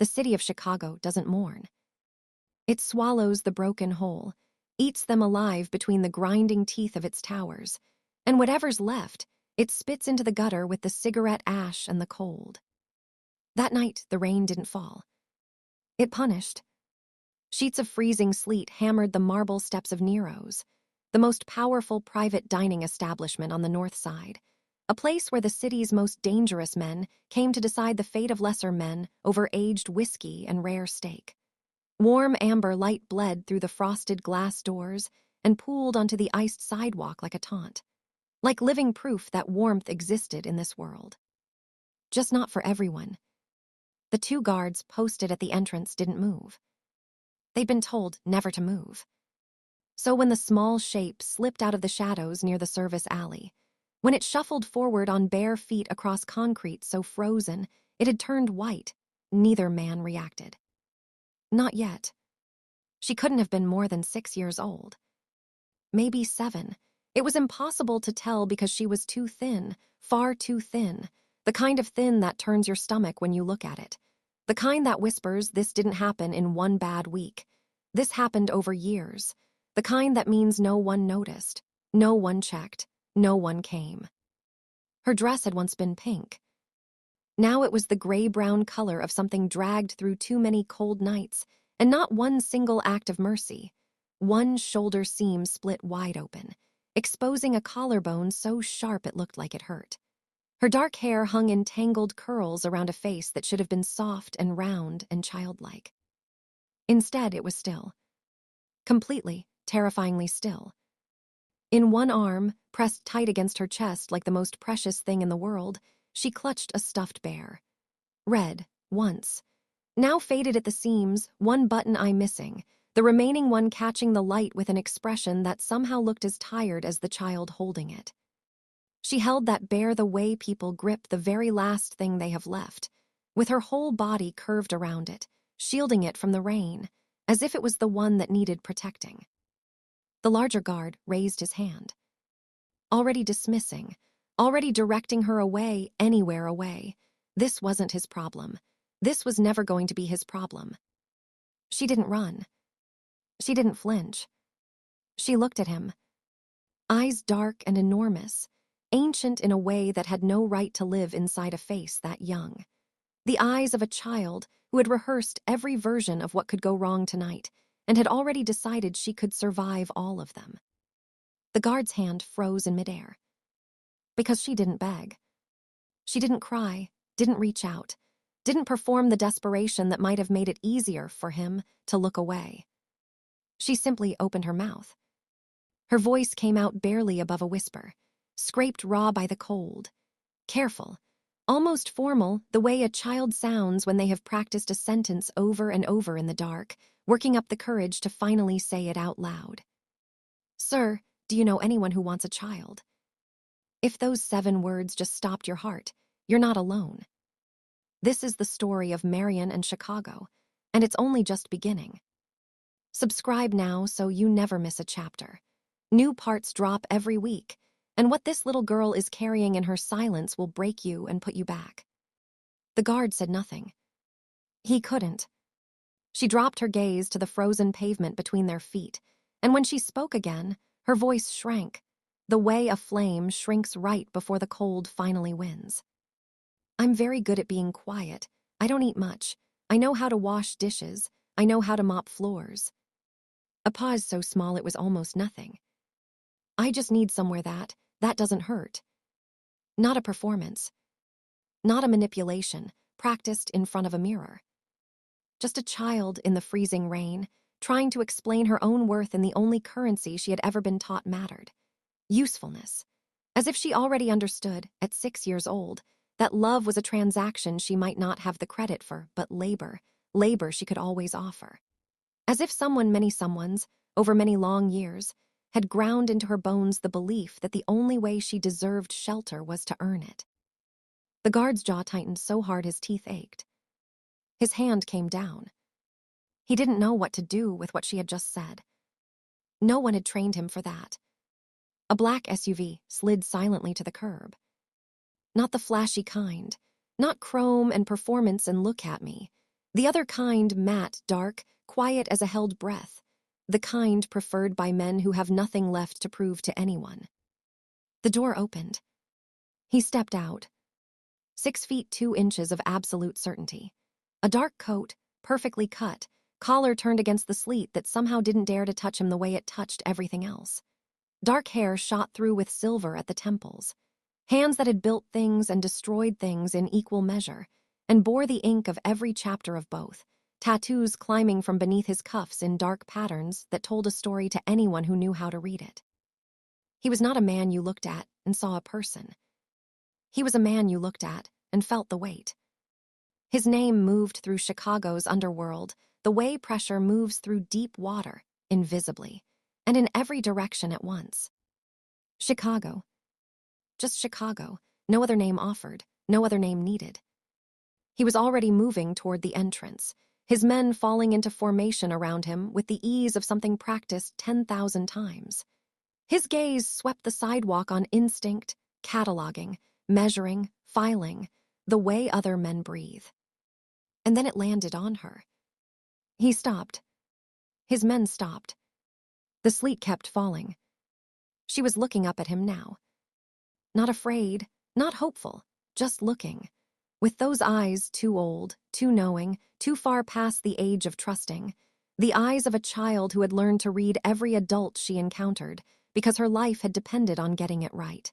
the city of Chicago doesn't mourn. It swallows the broken whole, eats them alive between the grinding teeth of its towers, and whatever's left, it spits into the gutter with the cigarette ash and the cold. That night, the rain didn't fall. It punished. Sheets of freezing sleet hammered the marble steps of Nero's, the most powerful private dining establishment on the North Side, a place where the city's most dangerous men came to decide the fate of lesser men over aged whiskey and rare steak. Warm amber light bled through the frosted glass doors and pooled onto the iced sidewalk like a taunt, like living proof that warmth existed in this world. Just not for everyone. The two guards posted at the entrance didn't move. They'd been told never to move. So when the small shape slipped out of the shadows near the service alley, when it shuffled forward on bare feet across concrete so frozen it had turned white, neither man reacted. Not yet. She couldn't have been more than 6 years old. Maybe 7. It was impossible to tell because she was too thin, far too thin, the kind of thin that turns your stomach when you look at it, the kind that whispers this didn't happen in one bad week. This happened over years, the kind that means no one noticed, no one checked, no one came. Her dress had once been pink. Now it was the gray-brown color of something dragged through too many cold nights, and not one single act of mercy. One shoulder seam split wide open, exposing a collarbone so sharp it looked like it hurt. Her dark hair hung in tangled curls around a face that should have been soft and round and childlike. Instead, it was still. Completely, terrifyingly still. In one arm, pressed tight against her chest like the most precious thing in the world, she clutched a stuffed bear. Red, once. Now faded at the seams, one button eye missing, the remaining one catching the light with an expression that somehow looked as tired as the child holding it. She held that bear the way people grip the very last thing they have left, with her whole body curved around it, shielding it from the rain, as if it was the one that needed protecting. The larger guard raised his hand. Already dismissing, already directing her away, anywhere away. This wasn't his problem. This was never going to be his problem. She didn't run. She didn't flinch. She looked at him. Eyes dark and enormous, ancient in a way that had no right to live inside a face that young. The eyes of a child who had rehearsed every version of what could go wrong tonight and had already decided she could survive all of them. The guard's hand froze in midair. Because she didn't beg. She didn't cry, didn't reach out, didn't perform the desperation that might have made it easier for him to look away. She simply opened her mouth. Her voice came out barely above a whisper, scraped raw by the cold. Careful, almost formal, the way a child sounds when they have practiced a sentence over and over in the dark, working up the courage to finally say it out loud. "Sir, do you know anyone who wants a child?" If those 7 words just stopped your heart, you're not alone. This is the story of Marian and Chicago, and it's only just beginning. Subscribe now so you never miss a chapter. New parts drop every week, and what this little girl is carrying in her silence will break you and put you back. The guard said nothing. He couldn't. She dropped her gaze to the frozen pavement between their feet, and when she spoke again, her voice shrank, the way a flame shrinks right before the cold finally wins. "I'm very good at being quiet. I don't eat much. I know how to wash dishes. I know how to mop floors." A pause so small it was almost nothing. "I just need somewhere that doesn't hurt. Not a performance. Not a manipulation, practiced in front of a mirror. Just a child in the freezing rain, trying to explain her own worth in the only currency she had ever been taught mattered. Usefulness. As if she already understood, at 6 years old, that love was a transaction she might not have the credit for, but labor she could always offer. As if someone, many someones, over many long years, had ground into her bones the belief that the only way she deserved shelter was to earn it. The guard's jaw tightened so hard his teeth ached. His hand came down. He didn't know what to do with what she had just said. No one had trained him for that. A black SUV slid silently to the curb. Not the flashy kind, not chrome and performance and look at me. The other kind, matte, dark, quiet as a held breath, the kind preferred by men who have nothing left to prove to anyone. The door opened. He stepped out. 6 feet 2 inches of absolute certainty. A dark coat, perfectly cut, collar turned against the sleet that somehow didn't dare to touch him the way it touched everything else. Dark hair shot through with silver at the temples. Hands that had built things and destroyed things in equal measure, and bore the ink of every chapter of both, tattoos climbing from beneath his cuffs in dark patterns that told a story to anyone who knew how to read it. He was not a man you looked at and saw a person. He was a man you looked at and felt the weight. His name moved through Chicago's underworld the way pressure moves through deep water, invisibly, and in every direction at once. Chicago. Just Chicago, no other name offered, no other name needed. He was already moving toward the entrance, his men falling into formation around him with the ease of something practiced 10,000 times. His gaze swept the sidewalk on instinct, cataloging, measuring, filing, the way other men breathe. And then it landed on her. He stopped. His men stopped. The sleet kept falling. She was looking up at him now. Not afraid, not hopeful, just looking. With those eyes too old, too knowing, too far past the age of trusting. The eyes of a child who had learned to read every adult she encountered because her life had depended on getting it right.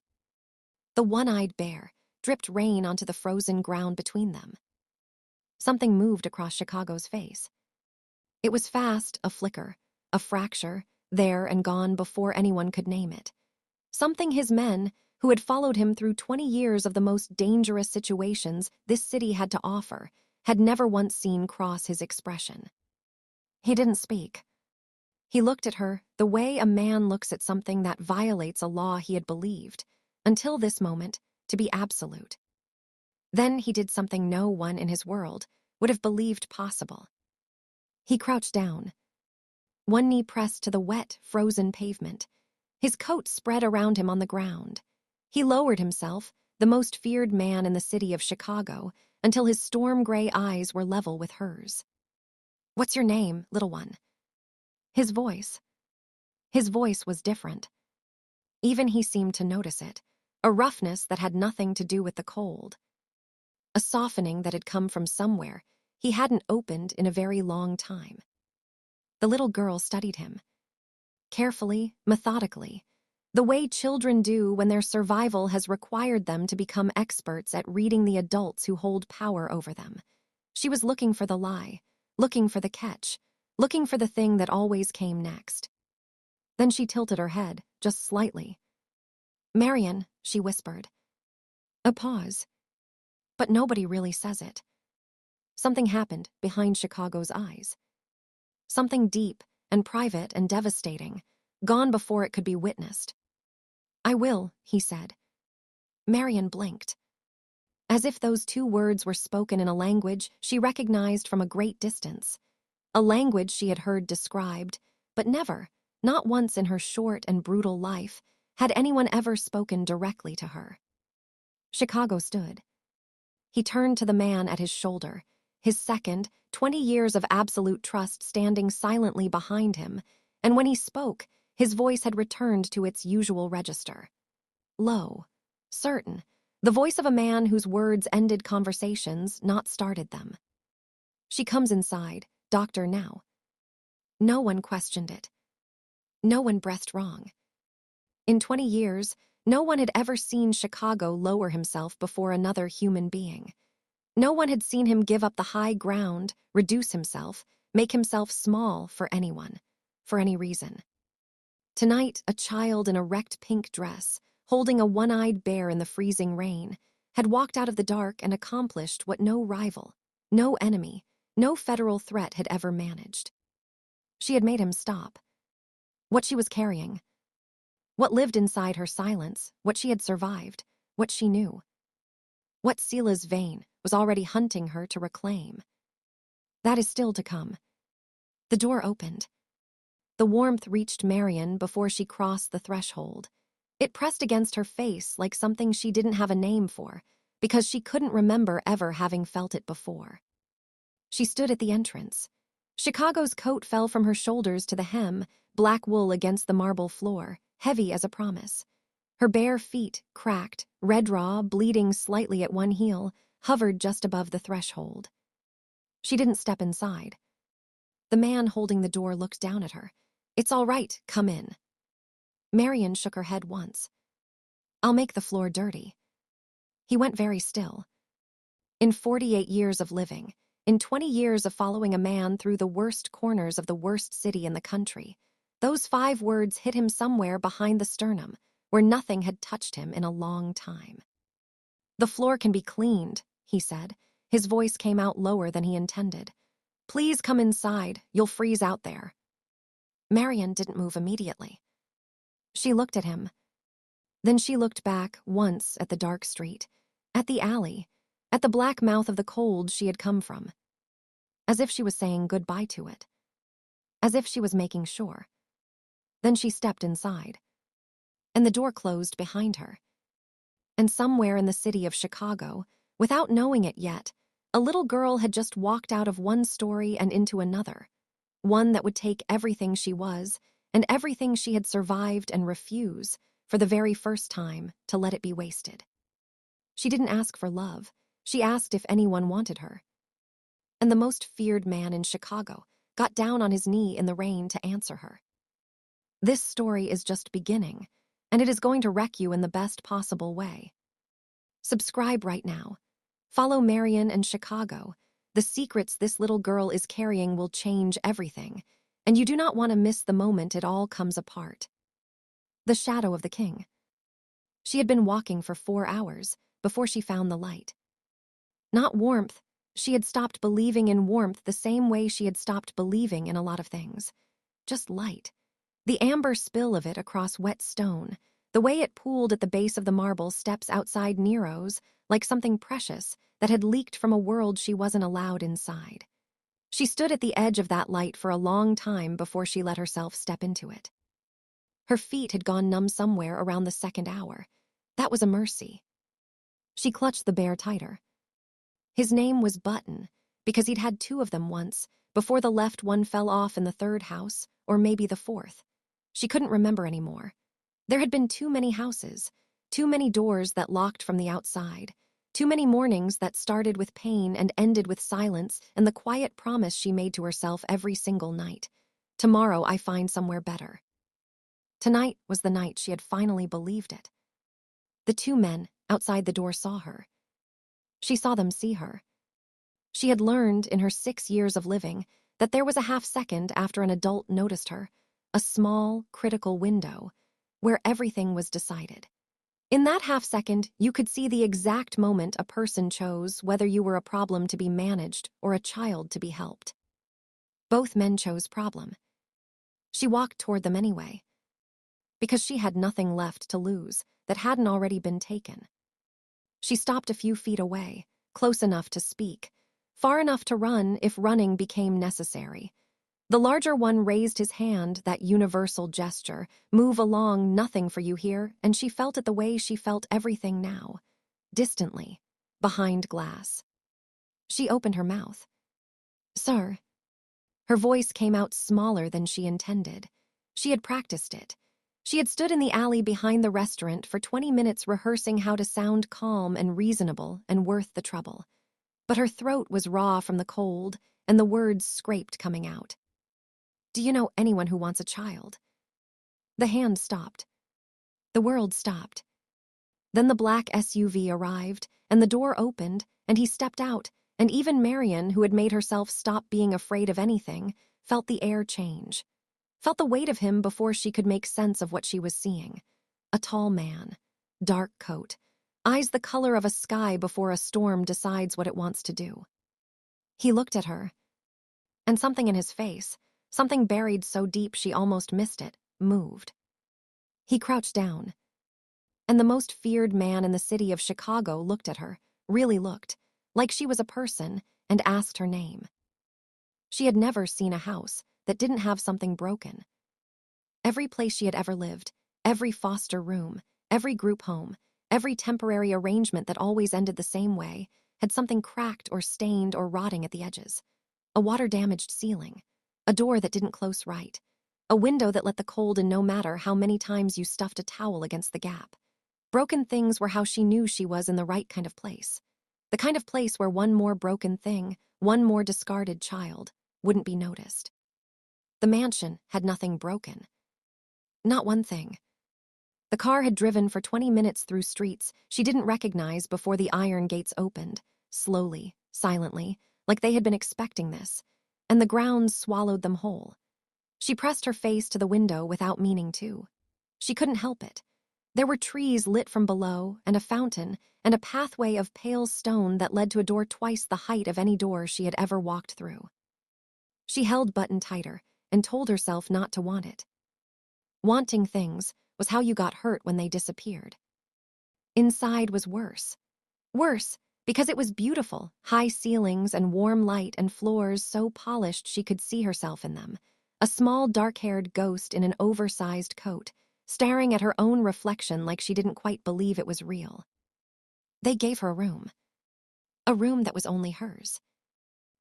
The one-eyed bear dripped rain onto the frozen ground between them. Something moved across Chicago's face. It was fast, a flicker, a fracture, there and gone before anyone could name it. Something his men, who had followed him through 20 years of the most dangerous situations this city had to offer, had never once seen cross his expression. He didn't speak. He looked at her the way a man looks at something that violates a law he had believed, until this moment, to be absolute. Then he did something no one in his world would have believed possible. He crouched down. One knee pressed to the wet, frozen pavement. His coat spread around him on the ground. He lowered himself, the most feared man in the city of Chicago, until his storm-gray eyes were level with hers. "What's your name, little one?" His voice was different. Even he seemed to notice it, a roughness that had nothing to do with the cold. A softening that had come from somewhere he hadn't opened in a very long time. The little girl studied him. Carefully, methodically, the way children do when their survival has required them to become experts at reading the adults who hold power over them. She was looking for the lie, looking for the catch, looking for the thing that always came next. Then she tilted her head, just slightly. "Marian," she whispered. A pause. But nobody really says it. Something happened behind Chicago's eyes. Something deep and private and devastating, gone before it could be witnessed. "I will," he said. Marian blinked. As if those two words were spoken in a language she recognized from a great distance. A language she had heard described, but never, not once in her short and brutal life, had anyone ever spoken directly to her. Chicago stood. He turned to the man at his shoulder, his second, 20 years of absolute trust standing silently behind him, and when he spoke, his voice had returned to its usual register. Low, certain, the voice of a man whose words ended conversations, not started them. "She comes inside, doctor, now." No one questioned it. No one breathed wrong. In 20 years, no one had ever seen Chicago lower himself before another human being. No one had seen him give up the high ground, reduce himself, make himself small for anyone, for any reason. Tonight, a child in a wrecked pink dress, holding a one-eyed bear in the freezing rain, had walked out of the dark and accomplished what no rival, no enemy, no federal threat had ever managed. She had made him stop. What she was carrying, what lived inside her silence, what she had survived, what she knew. What Sela's vein was already hunting her to reclaim. That is still to come. The door opened. The warmth reached Marian before she crossed the threshold. It pressed against her face like something she didn't have a name for, because she couldn't remember ever having felt it before. She stood at the entrance. Chicago's coat fell from her shoulders to the hem, black wool against the marble floor, heavy as a promise. Her bare feet, cracked, red raw, bleeding slightly at one heel, hovered just above the threshold. She didn't step inside. The man holding the door looked down at her. "It's all right, come in." Marian shook her head once. "I'll make the floor dirty." He went very still. In 48 years of living, in 20 years of following a man through the worst corners of the worst city in the country, those 5 words hit him somewhere behind the sternum, where nothing had touched him in a long time. "The floor can be cleaned," he said. His voice came out lower than he intended. "Please come inside, you'll freeze out there." Marian didn't move immediately. She looked at him. Then she looked back once at the dark street, at the alley, at the black mouth of the cold she had come from, as if she was saying goodbye to it, as if she was making sure. Then she stepped inside, and the door closed behind her. And somewhere in the city of Chicago, without knowing it yet, a little girl had just walked out of one story and into another, one that would take everything she was and everything she had survived and refuse, for the very first time, to let it be wasted. She didn't ask for love. She asked if anyone wanted her. And the most feared man in Chicago got down on his knee in the rain to answer her. This story is just beginning, and it is going to wreck you in the best possible way. Subscribe right now. Follow Marian and Chicago. The secrets this little girl is carrying will change everything, and you do not want to miss the moment it all comes apart. The shadow of the king. She had been walking for 4 hours before she found the light. Not warmth. She had stopped believing in warmth the same way she had stopped believing in a lot of things. Just light. The amber spill of it across wet stone, the way it pooled at the base of the marble steps outside Nero's, like something precious that had leaked from a world she wasn't allowed inside. She stood at the edge of that light for a long time before she let herself step into it. Her feet had gone numb somewhere around the 2nd hour. That was a mercy. She clutched the bear tighter. His name was Button, because he'd had 2 of them once, before the left one fell off in the 3rd house, or maybe the 4th. She couldn't remember anymore. There had been too many houses, too many doors that locked from the outside, too many mornings that started with pain and ended with silence and the quiet promise she made to herself every single night. Tomorrow I find somewhere better. Tonight was the night she had finally believed it. The 2 men outside the door saw her. She saw them see her. She had learned in her 6 years of living that there was a half second after an adult noticed her, a small, critical window, where everything was decided. In that half second, you could see the exact moment a person chose whether you were a problem to be managed or a child to be helped. Both men chose problem. She walked toward them anyway, because she had nothing left to lose that hadn't already been taken. She stopped a few feet away, close enough to speak, far enough to run if running became necessary. The larger one raised his hand, that universal gesture, "Move along, nothing for you here," and she felt it the way she felt everything now, distantly, behind glass. She opened her mouth. "Sir." Her voice came out smaller than she intended. She had practiced it. She had stood in the alley behind the restaurant for 20 minutes rehearsing how to sound calm and reasonable and worth the trouble. But her throat was raw from the cold, and the words scraped coming out. "Do you know anyone who wants a child?" The hand stopped. The world stopped. Then the black SUV arrived, and the door opened, and he stepped out, and even Marian, who had made herself stop being afraid of anything, felt the air change. Felt the weight of him before she could make sense of what she was seeing. A tall man, dark coat, eyes the color of a sky before a storm decides what it wants to do. He looked at her, and something in his face, something buried so deep she almost missed it, moved. He crouched down, and the most feared man in the city of Chicago looked at her, really looked, like she was a person, and asked her name. She had never seen a house that didn't have something broken. Every place she had ever lived, every foster room, every group home, every temporary arrangement that always ended the same way, had something cracked or stained or rotting at the edges. a water-damaged ceiling, a door that didn't close right, a window that let the cold in no matter how many times you stuffed a towel against the gap. Broken things were how she knew she was in the right kind of place. The kind of place where one more broken thing, one more discarded child, wouldn't be noticed. The mansion had nothing broken. Not one thing. The car had driven for 20 minutes through streets she didn't recognize before the iron gates opened, slowly, silently, like they had been expecting this, and the grounds swallowed them whole. She pressed her face to the window without meaning to. She couldn't help it. There were trees lit from below, and a fountain, and a pathway of pale stone that led to a door twice the height of any door she had ever walked through. She held button tighter and told herself not to want it. Wanting things was how you got hurt when they disappeared. Inside was worse. Worse, because it was beautiful, high ceilings and warm light and floors so polished she could see herself in them. A small dark-haired ghost in an oversized coat, staring at her own reflection like she didn't quite believe it was real. They gave her a room that was only hers.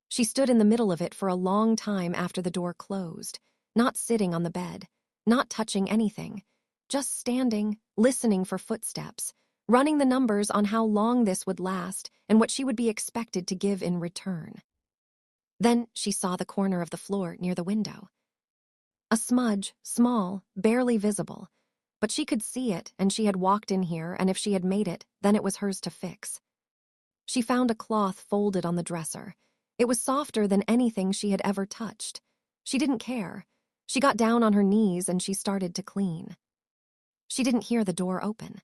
She stood in the middle of it for a long time after the door closed, not sitting on the bed, not touching anything, just standing, listening for footsteps, running the numbers on how long this would last and what she would be expected to give in return. Then she saw the corner of the floor near the window. A smudge, small, barely visible, but she could see it, and she had walked in here, and if she had made it, then it was hers to fix. She found a cloth folded on the dresser. It was softer than anything she had ever touched. She didn't care. She got down on her knees and she started to clean. She didn't hear the door open.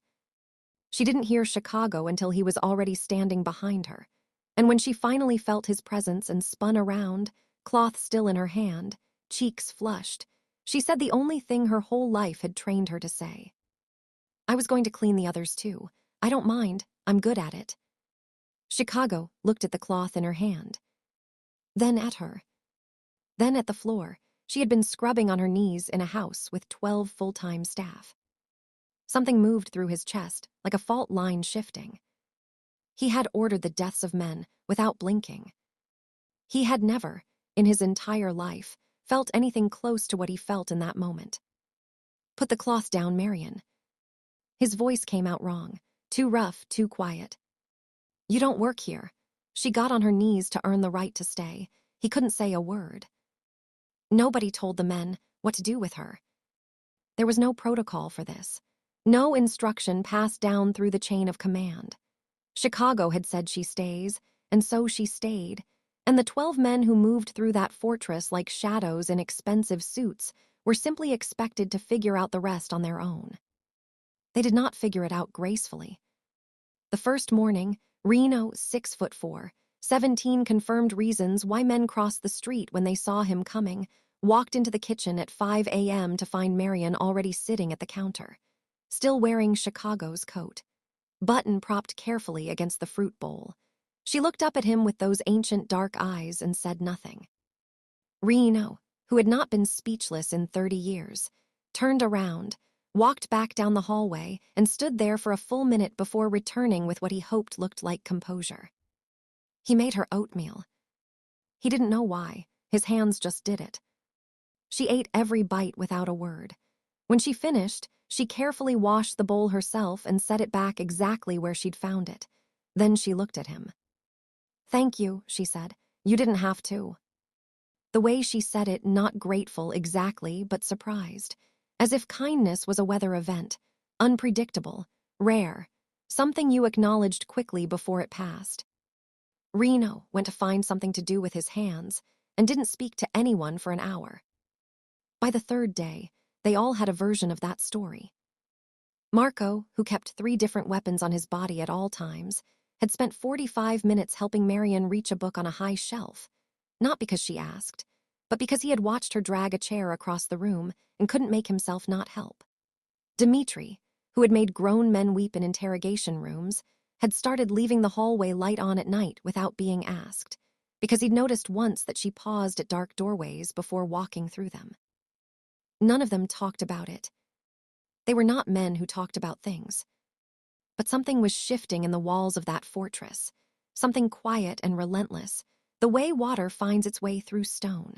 She didn't hear Chicago until he was already standing behind her. And when she finally felt his presence and spun around, cloth still in her hand, cheeks flushed, she said the only thing her whole life had trained her to say. "I was going to clean the others too. I don't mind. I'm good at it." Chicago looked at the cloth in her hand. Then at her. Then at the floor. She had been scrubbing on her knees in a house with 12 full-time staff. Something moved through his chest, like a fault line shifting. He had ordered the deaths of men without blinking. He had never, in his entire life, felt anything close to what he felt in that moment. "Put the cloth down, Marian." His voice came out wrong, too rough, too quiet. "You don't work here." She got on her knees to earn the right to stay. He couldn't say a word. Nobody told the men what to do with her. There was no protocol for this. No instruction passed down through the chain of command. Chicago had said she stays, and so she stayed, and the 12 men who moved through that fortress like shadows in expensive suits were simply expected to figure out the rest on their own. They did not figure it out gracefully. The first morning, Reno, 6'4", 17 confirmed reasons why men crossed the street when they saw him coming, walked into the kitchen at 5 a.m. to find Marian already sitting at the counter, still wearing Chicago's coat, button propped carefully against the fruit bowl. She looked up at him with those ancient dark eyes and said nothing. Reno, who had not been speechless in 30 years, turned around, walked back down the hallway, and stood there for a full minute before returning with what he hoped looked like composure. He made her oatmeal. He didn't know why. His hands just did it. She ate every bite without a word. When she finished, she carefully washed the bowl herself and set it back exactly where she'd found it. Then she looked at him. "Thank you," she said. "You didn't have to." The way she said it, not grateful exactly, but surprised. As if kindness was a weather event, unpredictable, rare, something you acknowledged quickly before it passed. Reno went to find something to do with his hands and didn't speak to anyone for an hour. By the third day, they all had a version of that story. Marco, who kept 3 different weapons on his body at all times, had spent 45 minutes helping Marian reach a book on a high shelf, not because she asked, but because he had watched her drag a chair across the room and couldn't make himself not help. Dimitri, who had made grown men weep in interrogation rooms, had started leaving the hallway light on at night without being asked, because he'd noticed once that she paused at dark doorways before walking through them. None of them talked about it. They were not men who talked about things. But something was shifting in the walls of that fortress, something quiet and relentless, the way water finds its way through stone.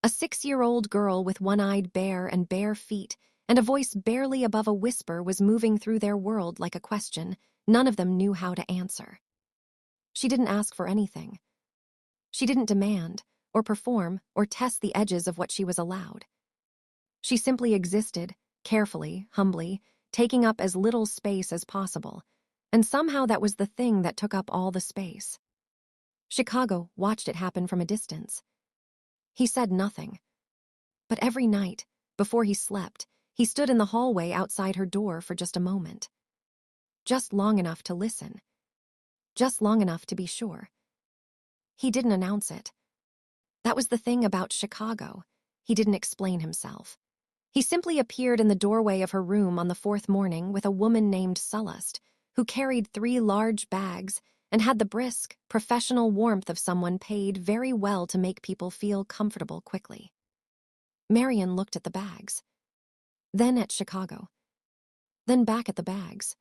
A 6-year-old girl with one-eyed bear and bare feet and a voice barely above a whisper was moving through their world like a question none of them knew how to answer. She didn't ask for anything. She didn't demand, or perform, or test the edges of what she was allowed. She simply existed, carefully, humbly, taking up as little space as possible, and somehow that was the thing that took up all the space. Chicago watched it happen from a distance. He said nothing. But every night, before he slept, he stood in the hallway outside her door for just a moment. Just long enough to listen. Just long enough to be sure. He didn't announce it. That was the thing about Chicago. He didn't explain himself. He simply appeared in the doorway of her room on the 4th morning with a woman named Sullust, who carried 3 large bags and had the brisk, professional warmth of someone paid very well to make people feel comfortable quickly. Marian looked at the bags. Then at Chicago. Then back at the bags.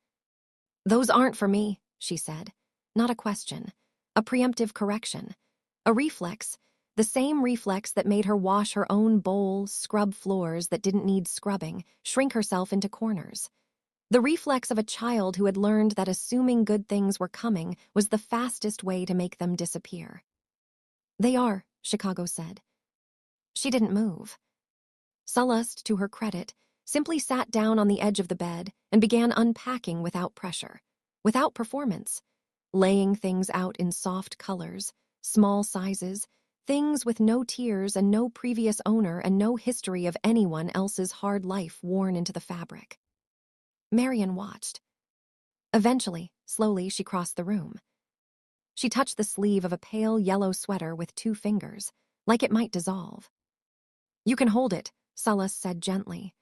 "Those aren't for me," she said. Not a question. A preemptive correction. A reflex. The same reflex that made her wash her own bowl, scrub floors that didn't need scrubbing, shrink herself into corners. The reflex of a child who had learned that assuming good things were coming was the fastest way to make them disappear. "They are," Chicago said. She didn't move. Sullust, to her credit, simply sat down on the edge of the bed and began unpacking without pressure, without performance, laying things out in soft colors, small sizes, things with no tears and no previous owner and no history of anyone else's hard life worn into the fabric. Marian watched. Eventually, slowly, she crossed the room. She touched the sleeve of a pale yellow sweater with 2 fingers, like it might dissolve. "You can hold it," Sullust said gently.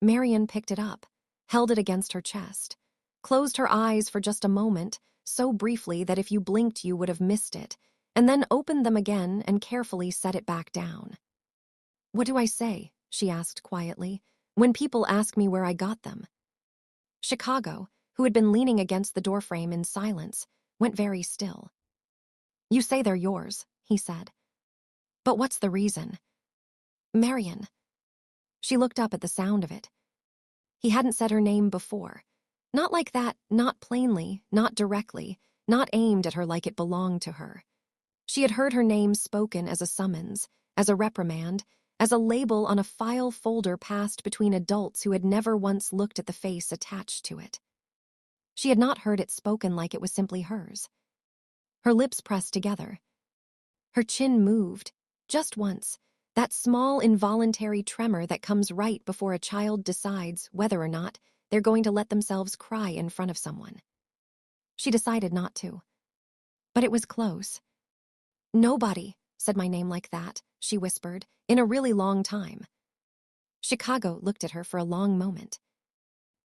Marian picked it up, held it against her chest, closed her eyes for just a moment, so briefly that if you blinked you would have missed it, and then opened them again and carefully set it back down. "What do I say?" she asked quietly, "when people ask me where I got them?" Chicago, who had been leaning against the doorframe in silence, went very still. "You say they're yours," he said. "But what's the reason?" "Marian." She looked up at the sound of it. He hadn't said her name before. Not like that, not plainly, not directly, not aimed at her like it belonged to her. She had heard her name spoken as a summons, as a reprimand, as a label on a file folder passed between adults who had never once looked at the face attached to it. She had not heard it spoken like it was simply hers. Her lips pressed together. Her chin moved, just once, that small involuntary tremor that comes right before a child decides whether or not they're going to let themselves cry in front of someone. She decided not to. But it was close. "Nobody said my name like that," she whispered, "in a really long time." Chicago looked at her for a long moment.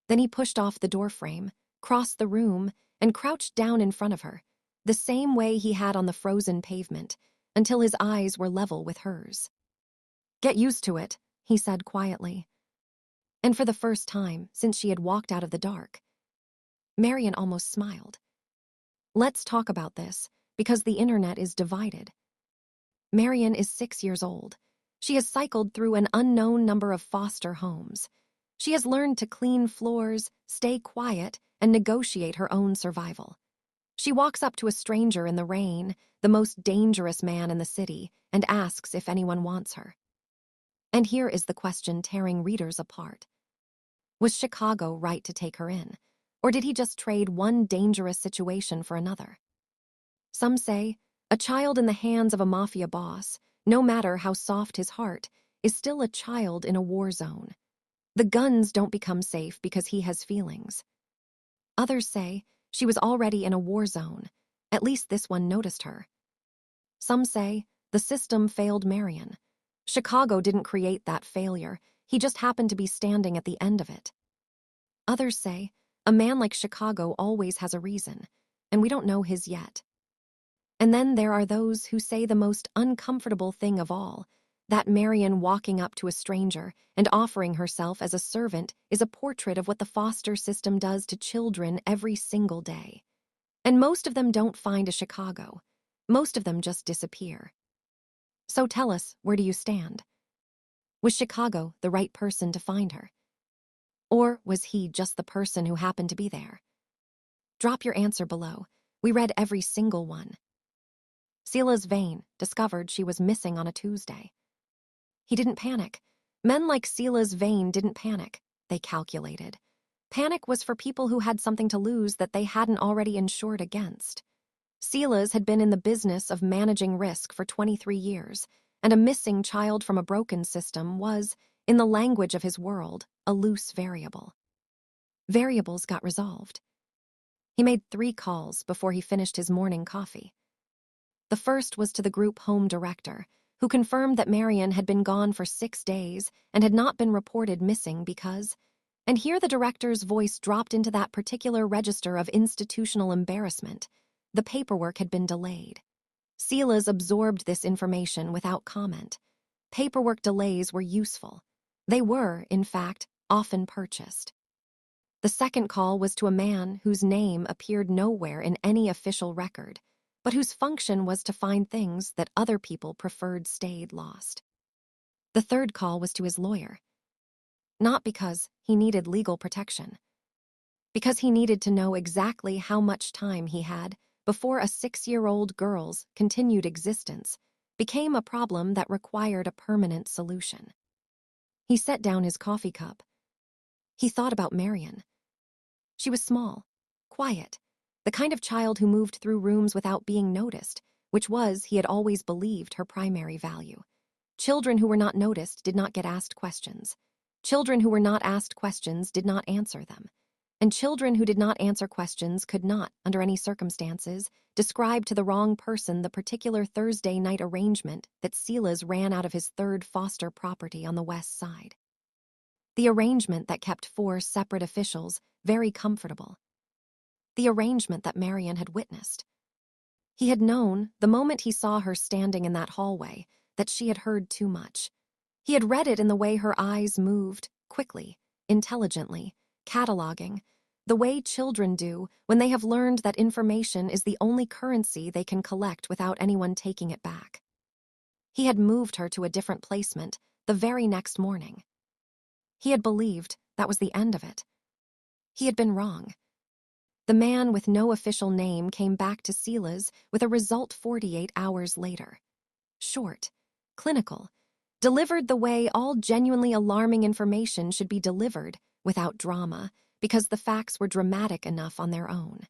Then he pushed off the doorframe, crossed the room, and crouched down in front of her, the same way he had on the frozen pavement, until his eyes were level with hers. "Get used to it," he said quietly. And for the first time since she had walked out of the dark, Marian almost smiled. "Let's talk about this, because the internet is divided." Marian is 6 years old. She has cycled through an unknown number of foster homes. She has learned to clean floors, stay quiet, and negotiate her own survival. She walks up to a stranger in the rain, the most dangerous man in the city, and asks if anyone wants her. And here is the question tearing readers apart. Was Chicago right to take her in, or did he just trade one dangerous situation for another? Some say, a child in the hands of a mafia boss, no matter how soft his heart, is still a child in a war zone. The guns don't become safe because he has feelings. Others say she was already in a war zone. At least this one noticed her. Some say the system failed Marian. Chicago didn't create that failure. He just happened to be standing at the end of it. Others say a man like Chicago always has a reason, and we don't know his yet. And then there are those who say the most uncomfortable thing of all, that Marian walking up to a stranger and offering herself as a servant is a portrait of what the foster system does to children every single day. And most of them don't find a Chicago. Most of them just disappear. So tell us, where do you stand? Was Chicago the right person to find her? Or was he just the person who happened to be there? Drop your answer below. We read every single one. Sela's Vane discovered she was missing on a Tuesday. He didn't panic. Men like Sela's Vane didn't panic. They calculated. Panic was for people who had something to lose that they hadn't already insured against. Sela's had been in the business of managing risk for 23 years, and a missing child from a broken system was, in the language of his world, a loose variable. Variables got resolved. He made 3 calls before he finished his morning coffee. The first was to the group home director, who confirmed that Marian had been gone for 6 days and had not been reported missing because, and here the director's voice dropped into that particular register of institutional embarrassment, the paperwork had been delayed. Sela's absorbed this information without comment. Paperwork delays were useful. They were, in fact, often purchased. The second call was to a man whose name appeared nowhere in any official record, but whose function was to find things that other people preferred stayed lost. The third call was to his lawyer. Not because he needed legal protection. Because he needed to know exactly how much time he had before a 6-year-old girl's continued existence became a problem that required a permanent solution. He set down his coffee cup. He thought about Marian. She was small, quiet, the kind of child who moved through rooms without being noticed, which was, he had always believed, her primary value. Children who were not noticed did not get asked questions. Children who were not asked questions did not answer them. And children who did not answer questions could not, under any circumstances, describe to the wrong person the particular Thursday night arrangement that Sela's ran out of his 3rd foster property on the west side. The arrangement that kept 4 separate officials very comfortable. The arrangement that Marian had witnessed. He had known, the moment he saw her standing in that hallway, that she had heard too much. He had read it in the way her eyes moved, quickly, intelligently, cataloging, the way children do when they have learned that information is the only currency they can collect without anyone taking it back. He had moved her to a different placement the very next morning. He had believed that was the end of it. He had been wrong. The man with no official name came back to Sela's with a result 48 hours later. Short, clinical, delivered the way all genuinely alarming information should be delivered, without drama, because the facts were dramatic enough on their own.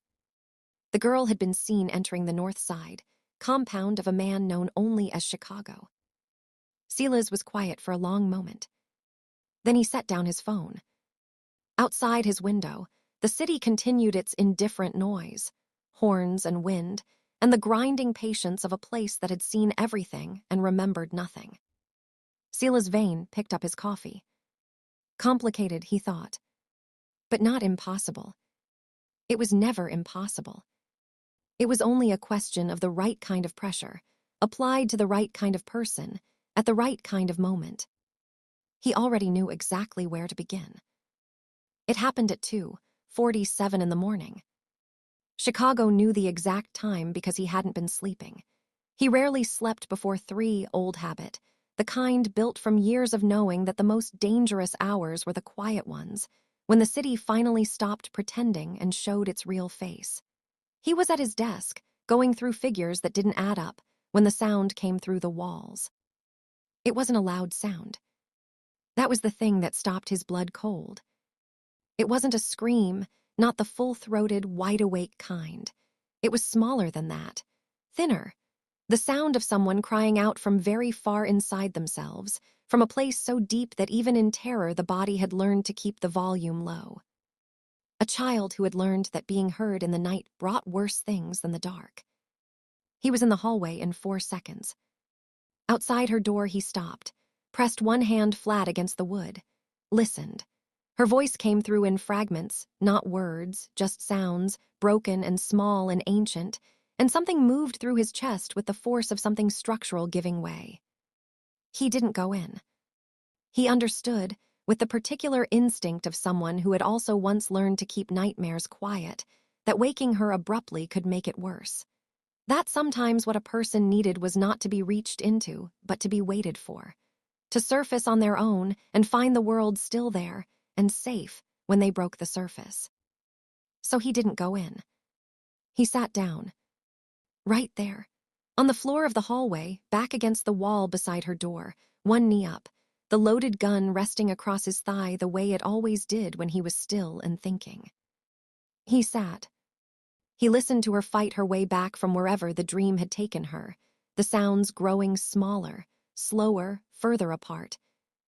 The girl had been seen entering the North Side, compound of a man known only as Chicago. Sela's was quiet for a long moment. Then he set down his phone. Outside his window, the city continued its indifferent noise, horns and wind, and the grinding patience of a place that had seen everything and remembered nothing. Sela's Vane picked up his coffee. Complicated, he thought, but not impossible. It was never impossible. It was only a question of the right kind of pressure, applied to the right kind of person, at the right kind of moment. He already knew exactly where to begin. It happened at 2:47 in the morning. Chicago knew the exact time because he hadn't been sleeping. He rarely slept before 3, old habit, the kind built from years of knowing that the most dangerous hours were the quiet ones, when the city finally stopped pretending and showed its real face. He was at his desk, going through figures that didn't add up, when the sound came through the walls. It wasn't a loud sound. That was the thing that stopped his blood cold. It wasn't a scream, not the full-throated, wide-awake kind. It was smaller than that, thinner, the sound of someone crying out from very far inside themselves, from a place so deep that even in terror the body had learned to keep the volume low. A child who had learned that being heard in the night brought worse things than the dark. He was in the hallway in 4 seconds. Outside her door he stopped, pressed one hand flat against the wood, listened. Her voice came through in fragments, not words, just sounds, broken and small and ancient, and something moved through his chest with the force of something structural giving way. He didn't go in. He understood, with the particular instinct of someone who had also once learned to keep nightmares quiet, that waking her abruptly could make it worse. That sometimes what a person needed was not to be reached into, but to be waited for. To surface on their own and find the world still there and safe when they broke the surface. So he didn't go in. He sat down. Right there. On the floor of the hallway, back against the wall beside her door, one knee up, the loaded gun resting across his thigh the way it always did when he was still and thinking. He sat. He listened to her fight her way back from wherever the dream had taken her, the sounds growing smaller, slower, further apart,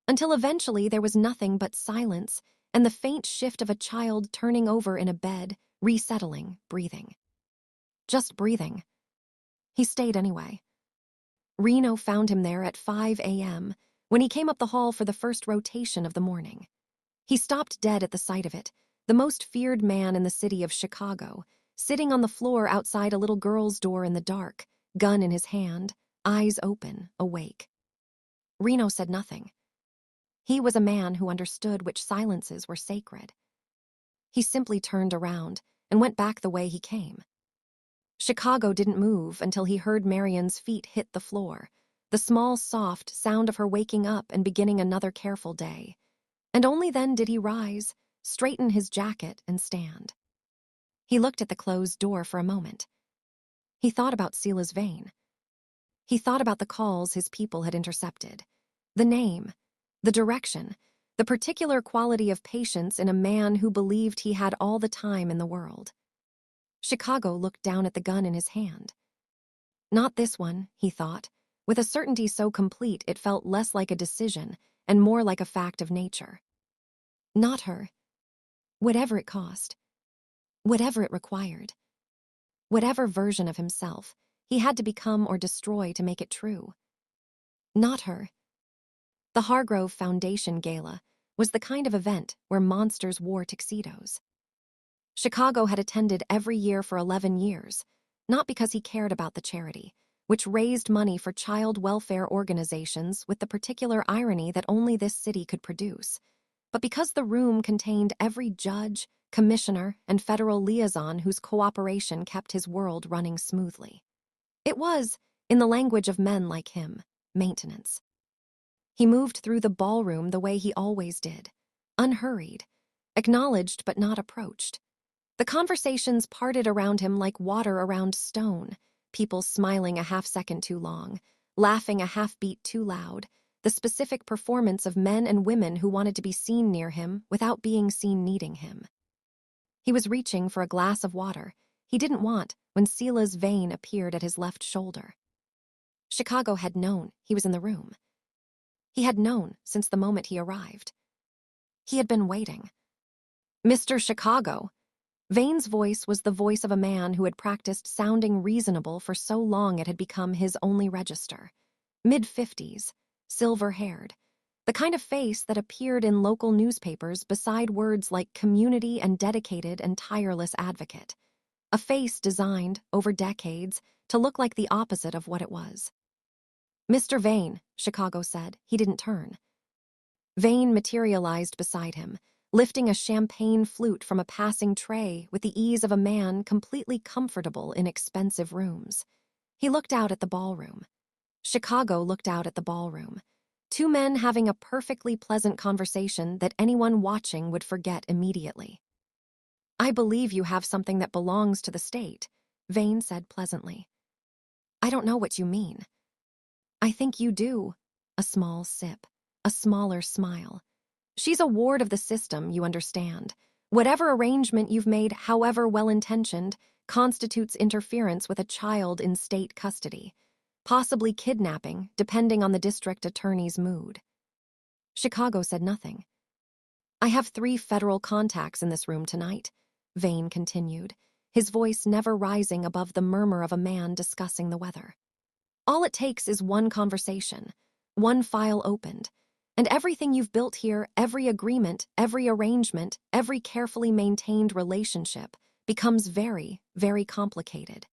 until eventually there was nothing but silence and the faint shift of a child turning over in a bed, resettling, breathing. Just breathing. He stayed anyway. Reno found him there at 5 a.m. when he came up the hall for the first rotation of the morning. He stopped dead at the sight of it, the most feared man in the city of Chicago, sitting on the floor outside a little girl's door in the dark, gun in his hand, eyes open, awake. Reno said nothing. He was a man who understood which silences were sacred. He simply turned around and went back the way he came. Chicago didn't move until he heard Marian's feet hit the floor, the small, soft sound of her waking up and beginning another careful day. And only then did he rise, straighten his jacket, and stand. He looked at the closed door for a moment. He thought about Sela's vein. He thought about the calls his people had intercepted, the name, the direction, the particular quality of patience in a man who believed he had all the time in the world. Chicago looked down at the gun in his hand. Not this one, he thought, with a certainty so complete it felt less like a decision and more like a fact of nature. Not her. Whatever it cost. Whatever it required. Whatever version of himself he had to become or destroy to make it true. Not her. The Hargrove Foundation Gala was the kind of event where monsters wore tuxedos. Chicago had attended every year for 11 years, not because he cared about the charity, which raised money for child welfare organizations with the particular irony that only this city could produce, but because the room contained every judge, commissioner, and federal liaison whose cooperation kept his world running smoothly. It was, in the language of men like him, maintenance. He moved through the ballroom the way he always did, unhurried, acknowledged but not approached. The conversations parted around him like water around stone, people smiling a half-second too long, laughing a half-beat too loud, the specific performance of men and women who wanted to be seen near him without being seen needing him. He was reaching for a glass of water he didn't want when Sela's vein appeared at his left shoulder. Chicago had known he was in the room. He had known since the moment he arrived. He had been waiting. Mr. Chicago. Vane's voice was the voice of a man who had practiced sounding reasonable for so long it had become his only register. Mid-50s, silver-haired, the kind of face that appeared in local newspapers beside words like community and dedicated and tireless advocate. A face designed, over decades, to look like the opposite of what it was. Mr. Vane, Chicago said. He didn't turn. Vane materialized beside him, lifting a champagne flute from a passing tray with the ease of a man completely comfortable in expensive rooms. He looked out at the ballroom. Chicago looked out at the ballroom. Two men having a perfectly pleasant conversation that anyone watching would forget immediately. I believe you have something that belongs to the state, Vane said pleasantly. I don't know what you mean. I think you do. A small sip, a smaller smile. She's a ward of the system, you understand. Whatever arrangement you've made, however well-intentioned, constitutes interference with a child in state custody. Possibly kidnapping, depending on the district attorney's mood. Chicago said nothing. I have 3 federal contacts in this room tonight, Vane continued, his voice never rising above the murmur of a man discussing the weather. All it takes is one conversation, one file opened, and everything you've built here, every agreement, every arrangement, every carefully maintained relationship, becomes very, very complicated.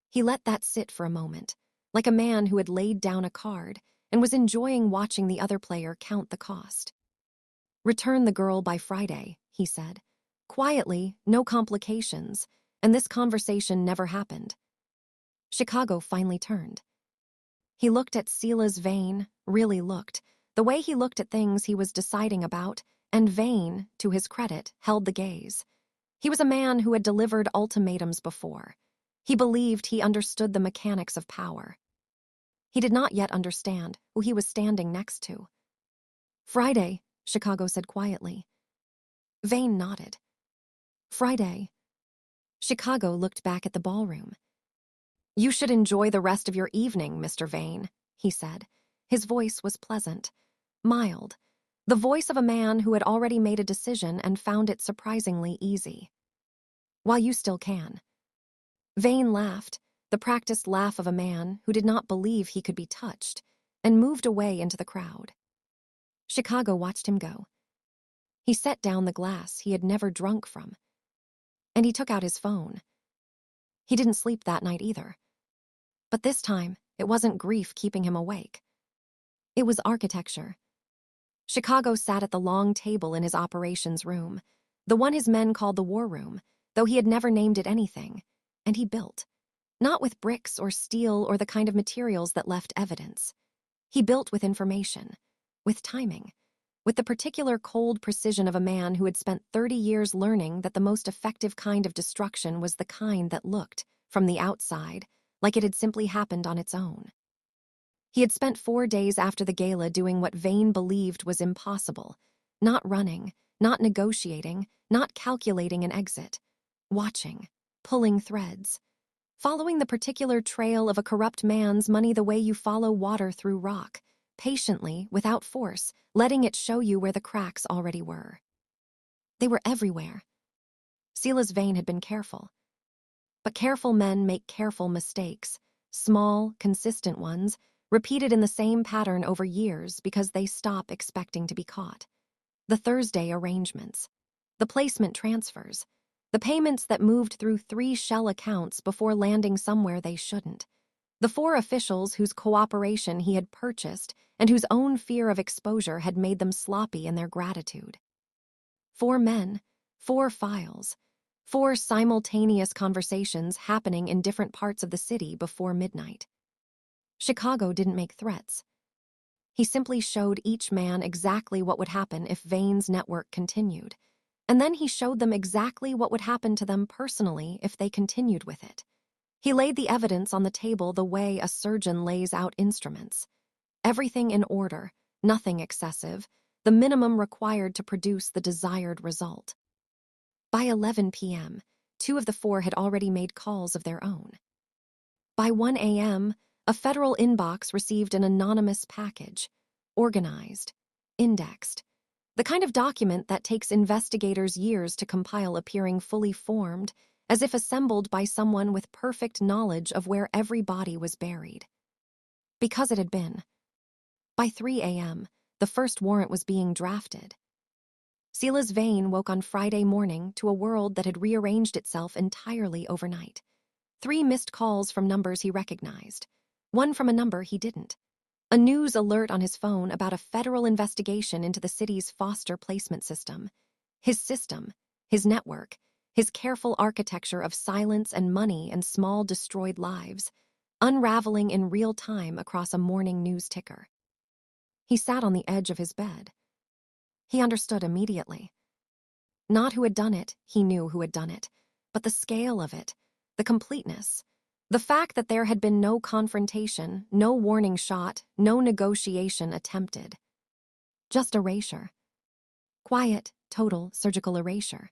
He let that sit for a moment, like a man who had laid down a card and was enjoying watching the other player count the cost. Return the girl by Friday, he said. Quietly, no complications, and this conversation never happened. Chicago finally turned. He looked at Silas Vane, really looked, the way he looked at things he was deciding about, and Vane, to his credit, held the gaze. He was a man who had delivered ultimatums before. He believed he understood the mechanics of power. He did not yet understand who he was standing next to. "Friday," Chicago said quietly. Vane nodded. "Friday." Chicago looked back at the ballroom. "You should enjoy the rest of your evening, Mr. Vane," he said. His voice was pleasant, mild, the voice of a man who had already made a decision and found it surprisingly easy. "While you still can." Vane laughed, the practiced laugh of a man who did not believe he could be touched, and moved away into the crowd. Chicago watched him go. He set down the glass he had never drunk from, and he took out his phone. He didn't sleep that night either. But this time, it wasn't grief keeping him awake. It was architecture. Chicago sat at the long table in his operations room, the one his men called the war room, though he had never named it anything, and he built. Not with bricks or steel or the kind of materials that left evidence. He built with information, with timing, with the particular cold precision of a man who had spent 30 years learning that the most effective kind of destruction was the kind that looked, from the outside, like it had simply happened on its own. He had spent 4 days after the gala doing what Vane believed was impossible, not running, not negotiating, not calculating an exit, watching, pulling threads, following the particular trail of a corrupt man's money the way you follow water through rock, patiently, without force, letting it show you where the cracks already were. They were everywhere. Silas Vane had been careful. But careful men make careful mistakes, small, consistent ones, repeated in the same pattern over years because they stop expecting to be caught. The Thursday arrangements, the placement transfers, the payments that moved through 3 shell accounts before landing somewhere they shouldn't. The 4 officials whose cooperation he had purchased and whose own fear of exposure had made them sloppy in their gratitude. 4 men, 4 files, 4 simultaneous conversations happening in different parts of the city before midnight. Chicago didn't make threats. He simply showed each man exactly what would happen if Vane's network continued, and then he showed them exactly what would happen to them personally if they continued with it. He laid the evidence on the table the way a surgeon lays out instruments. Everything in order, nothing excessive, the minimum required to produce the desired result. By 11 p.m., 2 of the 4 had already made calls of their own. By 1 a.m., a federal inbox received an anonymous package, organized, indexed, the kind of document that takes investigators years to compile appearing fully formed, as if assembled by someone with perfect knowledge of where every body was buried. Because it had been. By 3 a.m., the first warrant was being drafted. Silas Vane woke on Friday morning to a world that had rearranged itself entirely overnight. 3 missed calls from numbers he recognized, 1 from a number he didn't. A news alert on his phone about a federal investigation into the city's foster placement system. His network, his careful architecture of silence and money and small destroyed lives, unraveling in real time across a morning news ticker. He sat on the edge of his bed. He understood immediately. Not who had done it, he knew who had done it, but the scale of it, the completeness, the fact that there had been no confrontation, no warning shot, no negotiation attempted. Just erasure. Quiet, total, surgical erasure.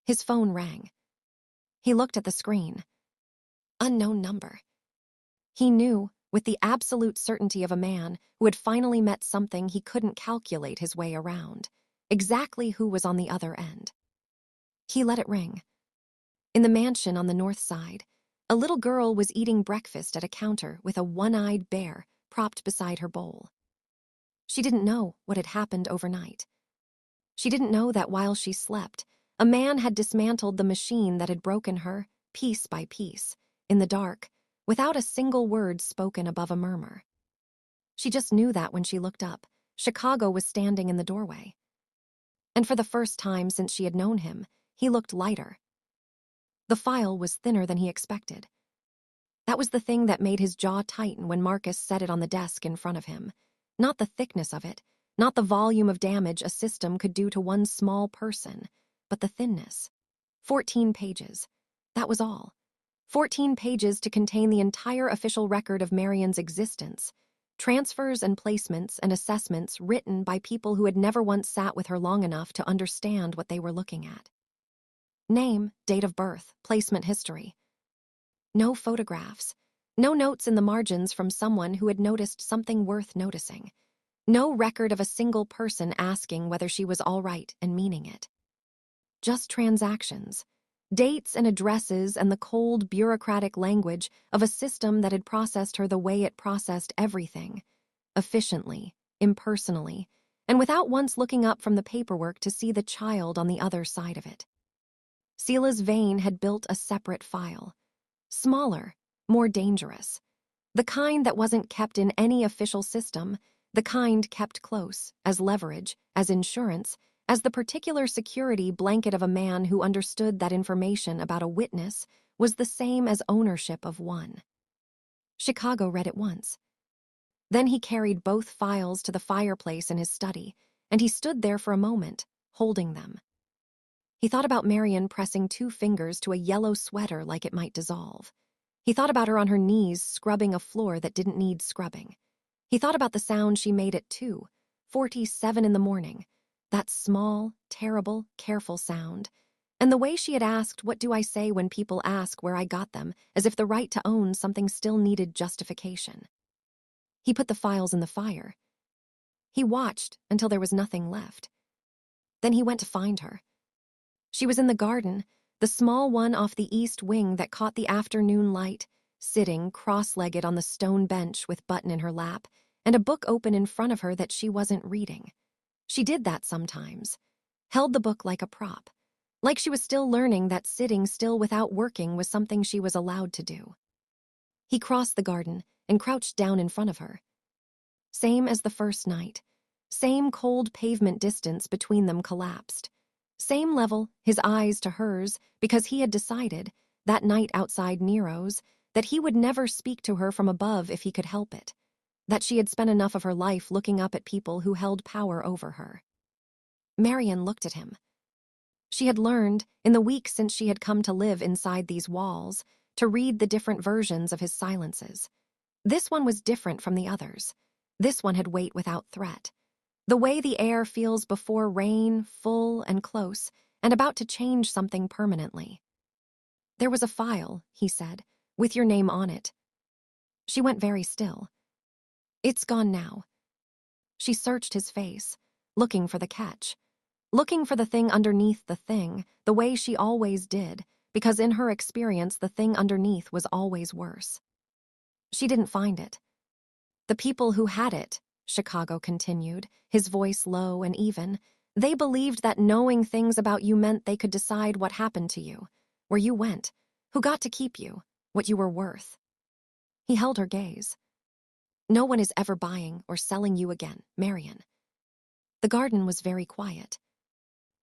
His phone rang. He looked at the screen. Unknown number. He knew, with the absolute certainty of a man who had finally met something he couldn't calculate his way around, exactly who was on the other end. He let it ring. In the mansion on the north side, a little girl was eating breakfast at a counter with a one-eyed bear propped beside her bowl. She didn't know what had happened overnight. She didn't know that while she slept, a man had dismantled the machine that had broken her, piece by piece, in the dark, without a single word spoken above a murmur. She just knew that when she looked up, Chicago was standing in the doorway. And for the first time since she had known him, he looked lighter. The file was thinner than he expected. That was the thing that made his jaw tighten when Marcus set it on the desk in front of him. Not the thickness of it, not the volume of damage a system could do to one small person, but the thinness. 14 pages. That was all. 14 pages to contain the entire official record of Marian's existence. Transfers and placements and assessments written by people who had never once sat with her long enough to understand what they were looking at. Name, date of birth, placement history. No photographs. No notes in the margins from someone who had noticed something worth noticing. No record of a single person asking whether she was all right and meaning it. Just transactions. Dates and addresses and the cold, bureaucratic language of a system that had processed her the way it processed everything. Efficiently, impersonally, and without once looking up from the paperwork to see the child on the other side of it. Sela's vein had built a separate file. Smaller, more dangerous. The kind that wasn't kept in any official system, the kind kept close, as leverage, as insurance, as the particular security blanket of a man who understood that information about a witness was the same as ownership of one. Chicago read it once. Then he carried both files to the fireplace in his study, and he stood there for a moment, holding them. He thought about Marian pressing 2 fingers to a yellow sweater like it might dissolve. He thought about her on her knees scrubbing a floor that didn't need scrubbing. He thought about the sound she made at 2:47 in the morning, that small, terrible, careful sound, and the way she had asked, "What do I say when people ask where I got them," as if the right to own something still needed justification. He put the files in the fire. He watched until there was nothing left. Then he went to find her. She was in the garden, the small one off the east wing that caught the afternoon light, sitting cross-legged on the stone bench with Button in her lap and a book open in front of her that she wasn't reading. She did that sometimes, held the book like a prop, like she was still learning that sitting still without working was something she was allowed to do. He crossed the garden and crouched down in front of her. Same as the first night. Same cold pavement distance between them collapsed. Same level, his eyes to hers, because he had decided, that night outside Nero's, that he would never speak to her from above if he could help it. That she had spent enough of her life looking up at people who held power over her. Marian looked at him. She had learned, in the weeks since she had come to live inside these walls, to read the different versions of his silences. This one was different from the others. This one had weight without threat. The way the air feels before rain, full and close, and about to change something permanently. "There was a file," he said, "with your name on it." She went very still. "It's gone now." She searched his face, looking for the catch. Looking for the thing underneath the thing, the way she always did, because in her experience the thing underneath was always worse. She didn't find it. "The people who had it," Chicago continued, his voice low and even, "they believed that knowing things about you meant they could decide what happened to you, where you went, who got to keep you, what you were worth." He held her gaze. "No one is ever buying or selling you again, Marian." The garden was very quiet.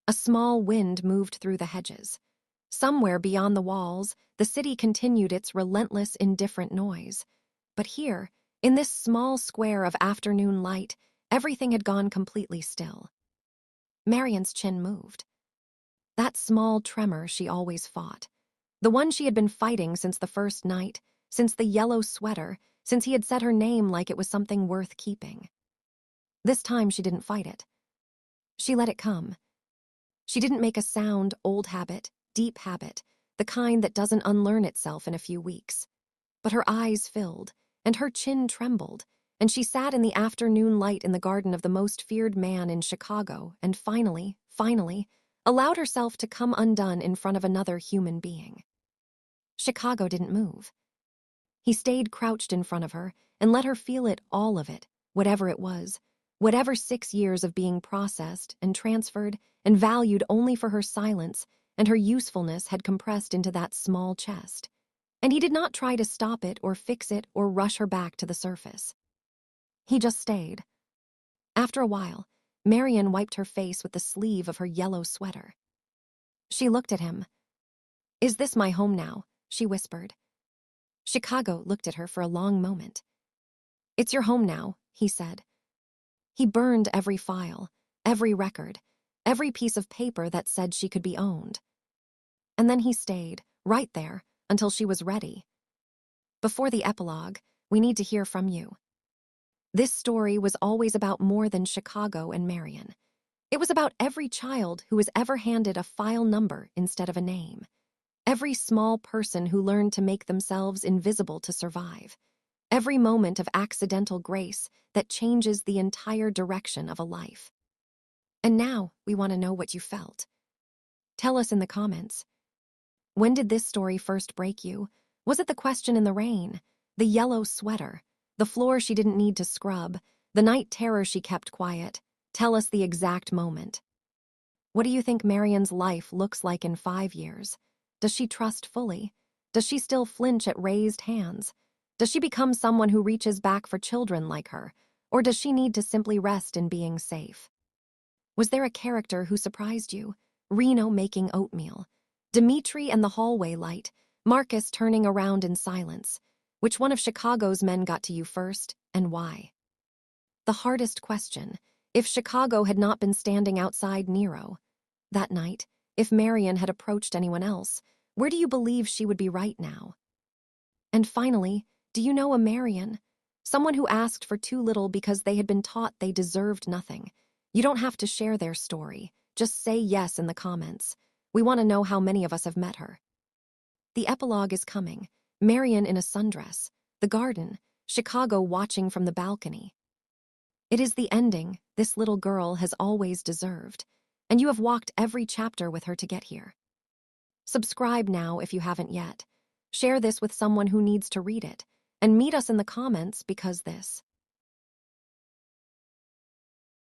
A small wind moved through the hedges. Somewhere beyond the walls, the city continued its relentless, indifferent noise. But here, in this small square of afternoon light, everything had gone completely still. Marian's chin moved. That small tremor she always fought. The one she had been fighting since the first night, since the yellow sweater, since he had said her name like it was something worth keeping. This time she didn't fight it. She let it come. She didn't make a sound, old habit, deep habit, the kind that doesn't unlearn itself in a few weeks. But her eyes filled, and her chin trembled, and she sat in the afternoon light in the garden of the most feared man in Chicago and finally, allowed herself to come undone in front of another human being. Chicago didn't move. He stayed crouched in front of her and let her feel it, all of it, whatever it was, whatever 6 years of being processed and transferred and valued only for her silence and her usefulness had compressed into that small chest. And he did not try to stop it or fix it or rush her back to the surface. He just stayed. After a while, Marian wiped her face with the sleeve of her yellow sweater. She looked at him. "Is this my home now?" she whispered. Chicago looked at her for a long moment. "It's your home now," he said. He burned every file, every record, every piece of paper that said she could be owned. And then he stayed, right there, until she was ready. Before the epilogue, we need to hear from you. This story was always about more than Chicago and Marian. It was about every child who was ever handed a file number instead of a name. Every small person who learned to make themselves invisible to survive. Every moment of accidental grace that changes the entire direction of a life. And now, we want to know what you felt. Tell us in the comments. When did this story first break you? Was it the question in the rain, the yellow sweater, the floor she didn't need to scrub, the night terror she kept quiet? Tell us the exact moment. What do you think Marian's life looks like in 5 years? Does she trust fully? Does she still flinch at raised hands? Does she become someone who reaches back for children like her? Or does she need to simply rest in being safe? Was there a character who surprised you? Reno making oatmeal, Dimitri and the hallway light, Marcus turning around in silence. Which one of Chicago's men got to you first, and why? The hardest question, if Chicago had not been standing outside Nero. That night, if Marian had approached anyone else, where do you believe she would be right now? And finally, do you know a Marian? Someone who asked for too little because they had been taught they deserved nothing. You don't have to share their story. Just say yes in the comments. We want to know how many of us have met her. The epilogue is coming. Marian in a sundress. The garden. Chicago watching from the balcony. It is the ending this little girl has always deserved. And you have walked every chapter with her to get here. Subscribe now if you haven't yet. Share this with someone who needs to read it. And meet us in the comments because this